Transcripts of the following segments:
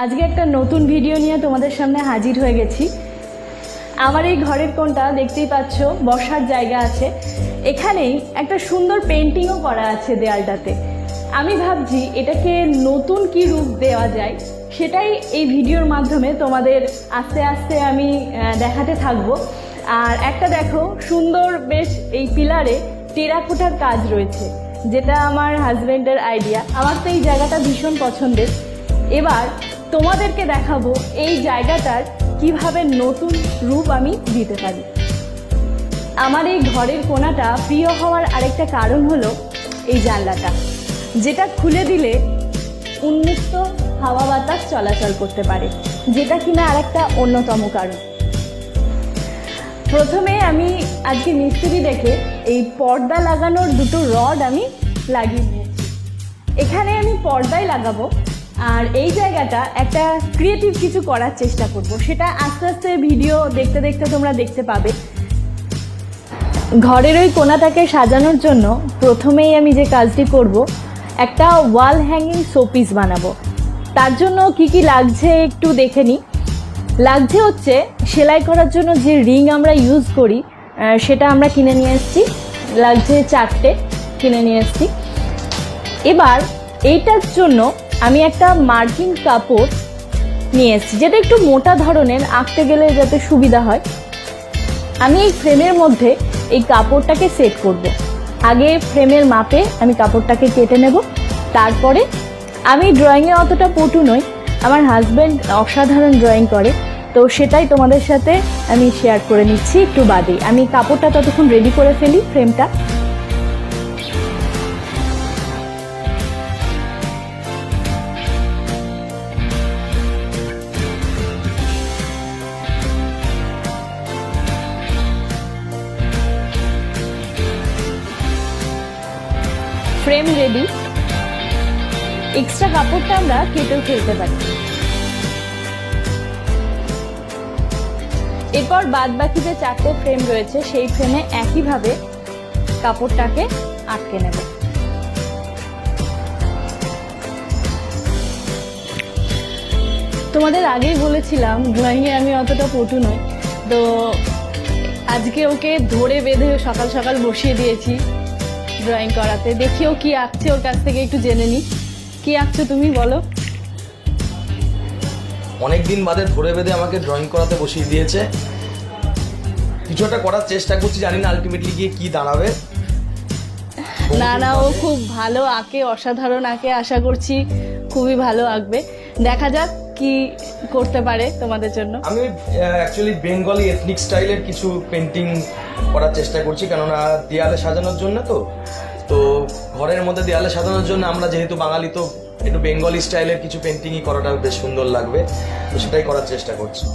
আজকে একটা নতুন ভিডিও নিয়ে তোমাদের সামনে হাজির হয়ে গেছি। আমার এই ঘরের কোণটা দেখতেই পাচ্ছ, বসার জায়গা আছে, এখানেই একটা সুন্দর পেন্টিংও করা আছে দেয়ালটাতে। আমি ভাবছি এটাকে নতুন কি রূপ দেওয়া যায়, সেটাই এই ভিডিওর মাধ্যমে তোমাদের আস্তে আস্তে আমি দেখাতে থাকবো। আর একটা দেখো, সুন্দর বেশ এই পিলারে টেরাকোটার কাজ রয়েছে, যেটা আমার হাজব্যান্ডের আইডিয়া। আমার তো এই জায়গাটা ভীষণ পছন্দের। এবার তোমাদেরকে দেখাবো এই জায়গাটার কিভাবে নতুন রূপ আমি দিতে পারি। আমার এই ঘরের কোণাটা প্রিয় হওয়ার আরেকটা কারণ হলো এই জানলাটা, যেটা খুলে দিলে উন্মুক্ত হাওয়া বাতাস চলাচল করতে পারে, যেটা কিনা আরেকটা অন্যতম কারণ। প্রথমে আমি আজকে মিস্ত্রি দেখে এই পর্দা লাগানোর দুটো রড আমি লাগিয়ে নিয়েছি। এখানে আমি পর্দায় লাগাবো, আর এই জায়গাটা একটা ক্রিয়েটিভ কিছু করার চেষ্টা করব। সেটা আস্তে আস্তে ভিডিও দেখতে দেখতে তোমরা দেখতে পাবে। ঘরের ওই কোণাটাকে সাজানোর জন্য প্রথমেই আমি যে কাজটি করব, একটা ওয়াল হ্যাঙ্গিং শোপিস বানাবো। তার জন্য কি কি লাগছে একটু দেখে নিই। লাগছে হচ্ছে সেলাই করার জন্য যে রিং আমরা ইউজ করি, সেটা আমরা কিনে নিয়ে এসেছি। লাগছে 4টে, কিনে নিয়ে এসেছি। এবার এইটার জন্য আমি একটা মার্কিং কাপড় নিয়ে এসেছি, যেটা একটু মোটা ধরনের, আঁকতে গেলে যাতে সুবিধা হয়। আমি এই ফ্রেমের মধ্যে এই কাপড়টাকে সেট করব। আগে ফ্রেমের মাপে আমি কাপড়টাকে কেটে নেব। তারপরে আমি ড্রয়িংয়ে অতটা পটু নই, আমার হাজব্যান্ড অসাধারণ ড্রয়িং করে, তো সেটাই তোমাদের সাথে আমি শেয়ার করে নিচ্ছি একটু বাদেই। আমি কাপড়টা ততক্ষণ রেডি করে ফেলি, ফ্রেমটা। Frame ready. এক্সট্রা কাপড়টা আমরা কেটেও ফেলতে পারি। এরপর বাদ বাকি যে 4টে ফ্রেম রয়েছে, সেই ফ্রেমে একইভাবে কাপড়টাকে আটকে নেব। তোমাদের আগেই বলেছিলাম ড্রয়িংয়ে আমি অতটা পটু নই, তো আজকে ওকে ধরে বেঁধে সকাল সকাল বসিয়ে দিয়েছি ড্রয়িং করাতে। দেখিও কি আঁকছে, ওর কাছ থেকে একটু জেনে নিই। কি আঁকছো তুমি, বলো? অনেকদিন বাদে ধরে বেঁধে আমাকে ড্রয়িং করাতে বসিয়ে দিয়েছে। কিছু একটা করার চেষ্টা করছি, জানি না আলটিমেটলি গিয়ে কি দাঁড়াবে। না, ও খুব ভালো আঁকে, অসাধারণ আঁকে। আশা করছি খুবই ভালো আঁকবে। দেখা যাক কি করতে পারে তোমাদের জন্য। আমি অ্যাকচুয়ালি বেঙ্গলি এথনিক স্টাইলের কিছু পেন্টিং করার চেষ্টা করছি, কেননা দেয়ালে সাজানোর জন্য। তো ঘরের মধ্যে দেয়ালে সাজানোর জন্য আমরা যেহেতু বাঙালি, তো একটু বেঙ্গলি স্টাইলের কিছু পেন্টিংই করাটা বেশ সুন্দর লাগবে, তো সেটাই করার চেষ্টা করছি।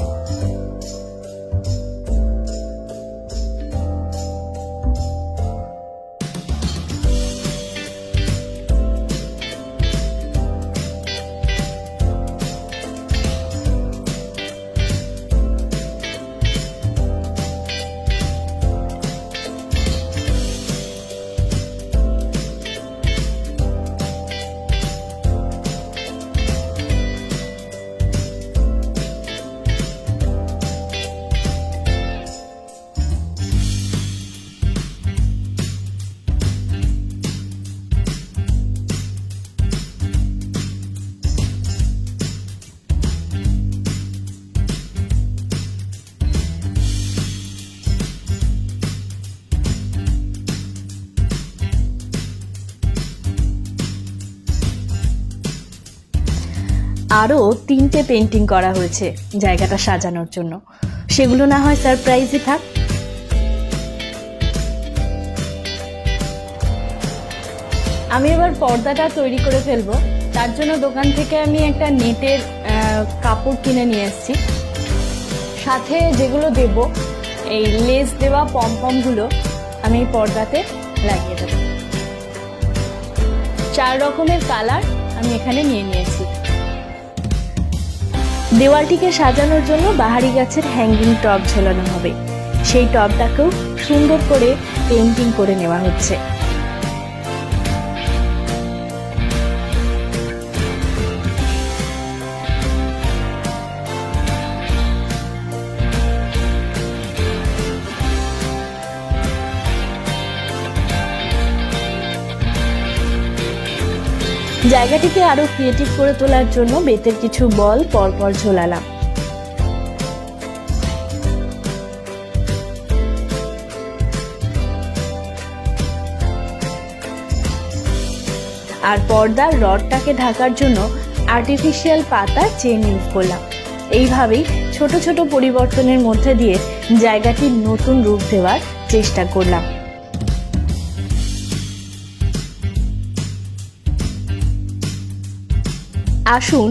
আরও 3টে পেন্টিং করা হয়েছে জায়গাটা সাজানোর জন্য, সেগুলো না হয় সারপ্রাইজই থাক। আমি এবার পর্দাটা তৈরি করে ফেলবো। তার জন্য দোকান থেকে আমি একটা নেটের কাপড় কিনে নিয়ে এসেছি। সাথে যেগুলো দেব, এই লেস দেওয়া পমপমগুলো আমি এই পর্দাতে লাগিয়ে দেব। 4 রকমের কালার আমি এখানে নিয়ে নিয়েছি। দেওয়ালটিকে সাজানোর জন্য বাহারি গাছের হ্যাঙ্গিং টব ঝোলানো হবে। সেই টবটাকেও সুন্দর করে পেইন্টিং করে নেওয়া হচ্ছে। জায়গাটিকে আরো ক্রিয়েটিভ করে তোলার জন্য বেতের কিছু বল পরপর ঝোলালাম। আর পর্দার রডটাকে ঢাকার জন্য আর্টিফিশিয়াল পাতা চেন ইউজ করলাম। এইভাবেই ছোট ছোট পরিবর্তনের মধ্যে দিয়ে জায়গাটির নতুন রূপ দেওয়ার চেষ্টা করলাম। আসুন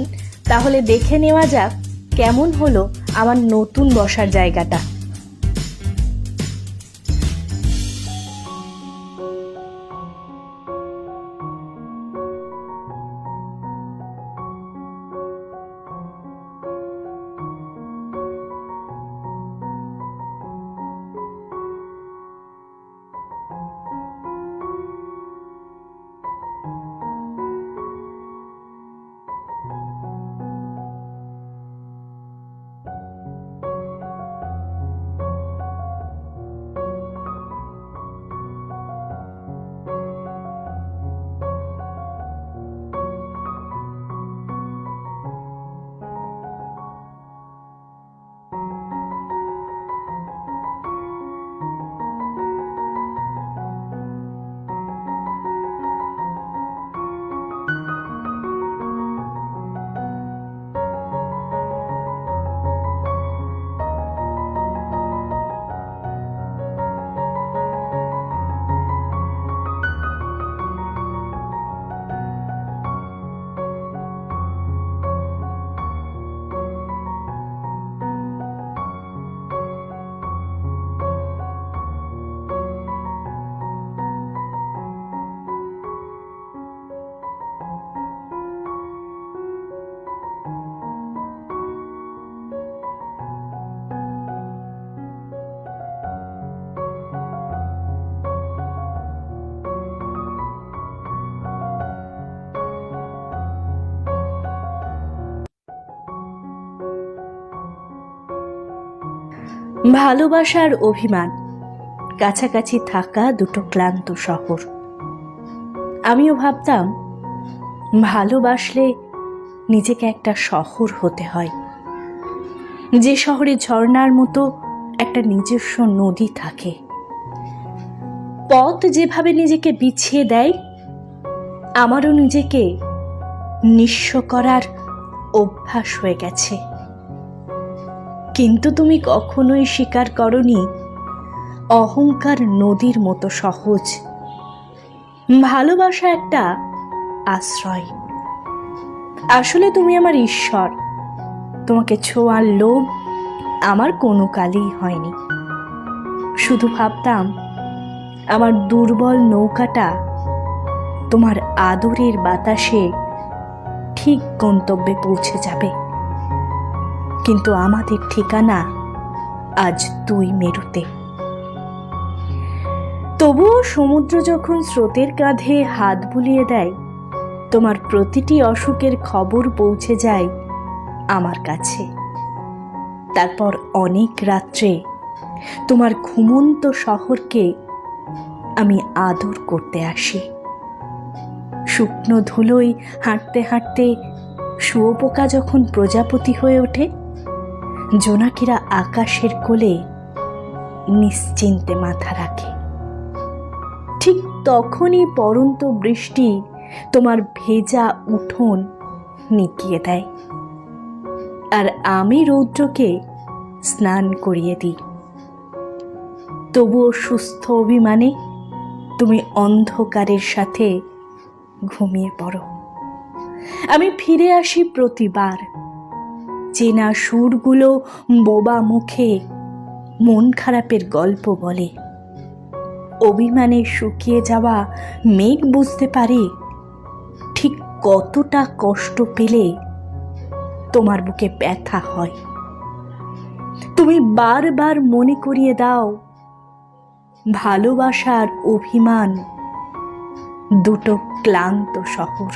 তাহলে দেখে নেওয়া যাক কেমন হলো আমার নতুন বসার জায়গাটা। ভালোবাসার অভিমান, কাছাকাছি থাকা দুটো ক্লান্ত শহর। আমিও ভাবতাম ভালোবাসলে নিজেকে একটা শহর হতে হয়, যে শহরে ঝর্ণার মতো একটা নিজস্ব নদী থাকে। পথ যেভাবে নিজেকে বিছিয়ে দেয়, আমারও নিজেকে নিঃস্ব করার অভ্যাস হয়ে গেছে। কিন্তু তুমি কখনোই স্বীকার করনি অহংকার নদীর মতো সহজ। ভালোবাসা একটা আশ্রয়। আসলে তুমি আমার ঈশ্বর। তোমাকে ছোঁয়ার লোভ আমার কোনো কালেই হয়নি। শুধু ভাবতাম আমার দুর্বল নৌকাটা তোমার আদরের বাতাসে ঠিক গন্তব্যে পৌঁছে যাবে। কিন্তু আমাদের ঠিকানা আজ 2 মেরুতে। তবুও সমুদ্র যখন স্রোতের কাঁধে হাত বুলিয়ে দেয়, তোমার প্রতিটি অসুখের খবর পৌঁছে যায় আমার কাছে। তারপর অনেক রাত্রে তোমার ঘুমন্ত শহরকে আমি আদর করতে আসি। শুকনো ধুলোয় হাঁটতে হাঁটতে শুঁয়োপোকা যখন প্রজাপতি হয়ে ওঠে, জোনাকিরা আকাশের কোলে নিশ্চিন্তে মাথা রাখে, ঠিক তখনই পড়ন্ত বৃষ্টি তোমার ভেজা উঠোন নিকিয়ে দেয়, আর আমি রৌদ্রকে স্নান করিয়ে দিই। তবুও সুস্থ অভিমানে তুমি অন্ধকারের সাথে ঘুমিয়ে পড়ো। আমি ফিরে আসি প্রতিবার। চেনা সুরগুলো বোবা মুখে মন খারাপের গল্প বলে। অভিমানে শুকিয়ে যাওয়া মেঘ বুঝতে পারে ঠিক কতটা কষ্ট পেলে তোমার বুকে ব্যথা হয়। তুমি বারবার মনে করিয়ে দাও ভালোবাসার অভিমান দুটো ক্লান্ত শহর।